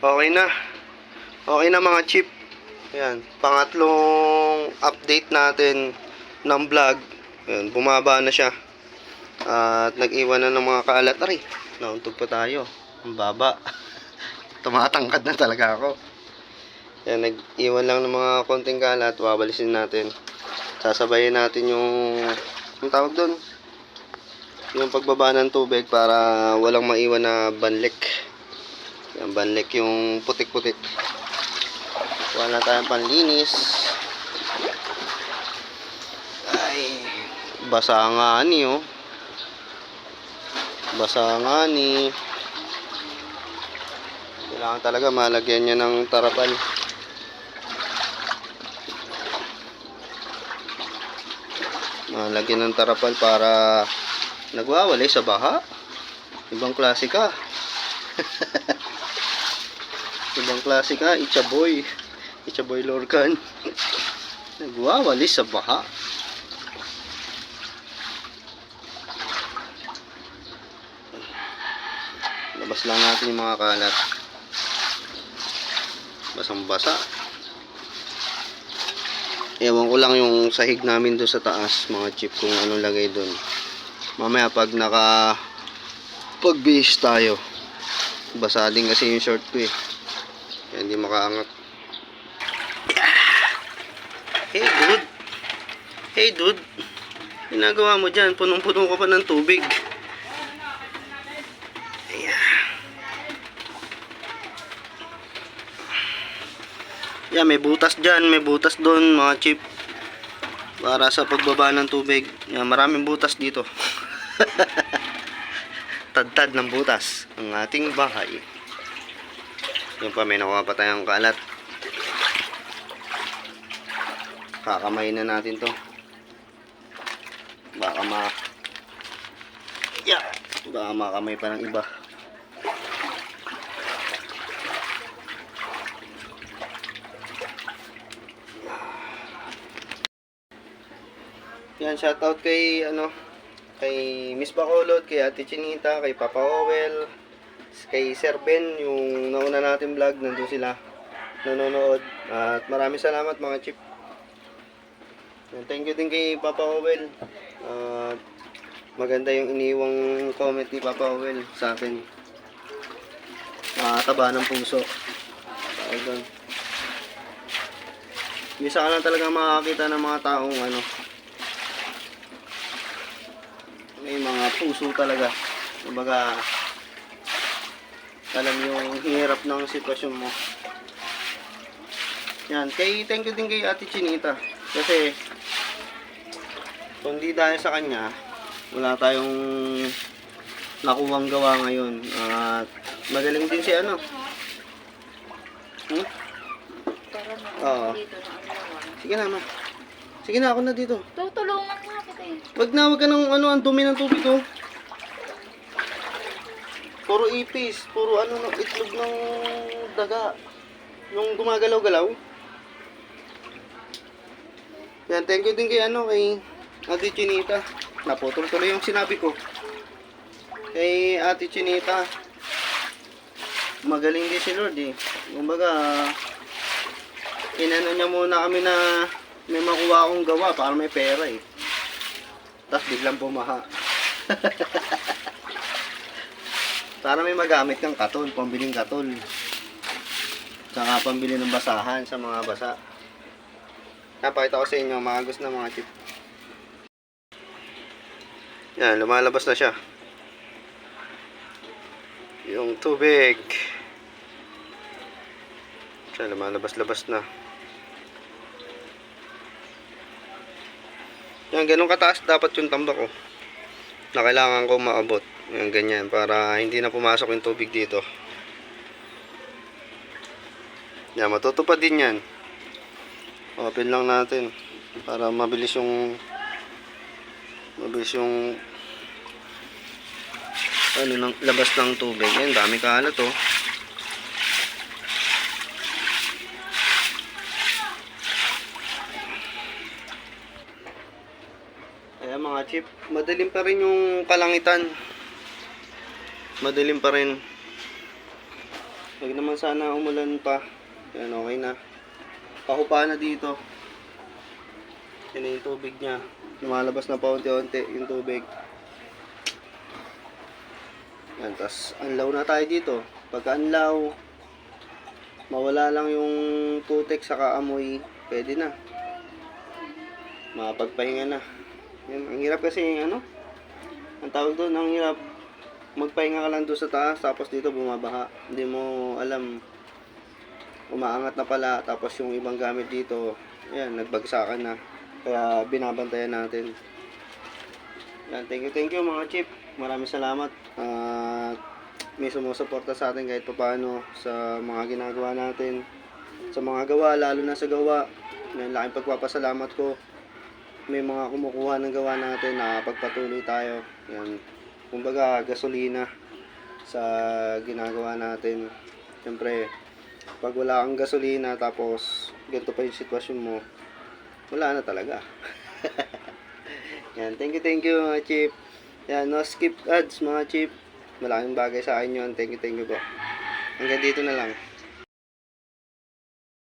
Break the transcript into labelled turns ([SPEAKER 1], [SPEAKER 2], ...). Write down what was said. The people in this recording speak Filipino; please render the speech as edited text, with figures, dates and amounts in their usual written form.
[SPEAKER 1] Okay na. Okay na mga chip. Ayan, pangatlong update natin ng vlog. Ayan, bumaba na siya. At nag-iwan na ng mga kaalat. Aray, nauntog pa tayo. Ang baba. Tumatangkad na talaga ako. Ayan, nag-iwan lang ng mga konting kalat. Wawalisin natin. Sasabayin natin yung tawag doon. Yung pagbaba ng tubig para walang maiwan na banlik. Yan, banlik yung putik-putik. Wala tayong panlinis. Ay, basa nga ni oh. Basa nga ni. Kailangan talaga malagyan niya ng tarapal. Malagyan ng tarapal para nagwawalay sa baha. Ibang klase ka. Ibang klase ka, Itchaboy. Itchaboy Lorcan. Nagwawalis sa baha. Labas lang natin yung mga kalat. Basang-basa. Ewan ko lang yung sahig namin doon sa taas, mga chip, kung anong lagay doon. Mamaya pag pagbihis tayo. Basa din kasi yung short ko eh. Kaya hindi makaangat. Hey dude. Hey dude. Ginagawa mo dyan. Punong-puno ka pa ng tubig. Ayan. Yan, may butas dyan. May butas doon mga chip. Para sa pagbaba ng tubig. Yan, maraming butas dito. Tad-tad ng butas ang ating bahay. Yung pa, may nakuha pa tayong kalat. Kakamay na natin to. Baka makamay pa ng iba. Yan, shoutout kay kay Miss Bacolod, kay Ate Chinita, kay Papa Owel, kay Sir Ben, yung nauna natin vlog, nandun sila nanonood. At maraming salamat mga chip. Thank you din kay Papa Owel. Maganda yung iniwang comment ni Papa Owel sa akin. Taba ng puso. Isa ka lang talaga makakita ng mga taong may mga puso talaga. Kumbaga, alam yung hirap ng sitwasyon mo. Yan, thank you din kay Ate Chinita. Kasi kung di dahil sa kanya, wala tayong nakuwang gawa ngayon. At magaling din si Oo. Sige na, ma. Sige na, ako na dito.
[SPEAKER 2] Tutulungan nga kita eh.
[SPEAKER 1] Wag ka ng ang dumi ng tubig oh. Puro ipis, puro itlog ng daga. Yung gumagalaw-galaw. Yan, thank you din kay kay Ate Chinita. Naputol tuloy yung sinabi ko. Kay Ate Chinita. Magaling din si Lord eh. Kumbaga, inano niya muna kami na may makuha akong gawa para may pera eh. Tapos biglang bumaha. Para may magamit ng katol, pambiling katol. Saka pambili ng basahan sa mga basa. Napakita ko sa inyo, maagos na mga chip. Yan, lumalabas na siya. Yung tubig. Siya, lumalabas-labas na. Yan, ganun kataas dapat yung tambak ko. Na kailangan ko maabot. Yan, ganyan. Para hindi na pumasok yung tubig dito. Yan, matutupad din yan. Open lang natin. Para mabilis yung ng labas ng tubig. Yan, dami kalat oh. Ayan mga chip, madilim pa rin yung kalangitan. Madilim pa rin. Huwag naman sana umulan pa. Yan, okay na. Pahupa na dito. Yan na yung tubig niya. Lumalabas na paunti-unti yung tubig. Yan, tas anlaw na tayo dito. Pagka anlaw, mawala lang yung putik saka amoy, pwede na. Makapagpahinga na. Yan, ang hirap kasi ano, ang tawag doon, ang hirap magpahinga ka lang doon sa taas, tapos dito bumabaha. Hindi mo alam, umaangat na pala, tapos yung ibang gamit dito, yan, nagbagsakan na. Kaya binabantayan natin. Yan, thank you mga chip. Maraming salamat. At may sumusuporta sa atin kahit paano sa mga ginagawa natin. Sa mga gawa, lalo na sa gawa. Yan, laking pagpapasalamat ko. May mga kumukuha ng gawa natin, nakapagpatuloy tayo. Yan, kumbaga gasolina sa ginagawa natin. Siyempre, pag wala kang gasolina tapos ganito pa yung sitwasyon mo, wala na talaga. Yan, thank you mga chip. Yan, no skip ads mga chip. Malaking bagay sa akin yun. Thank you po. Hanggang dito na lang.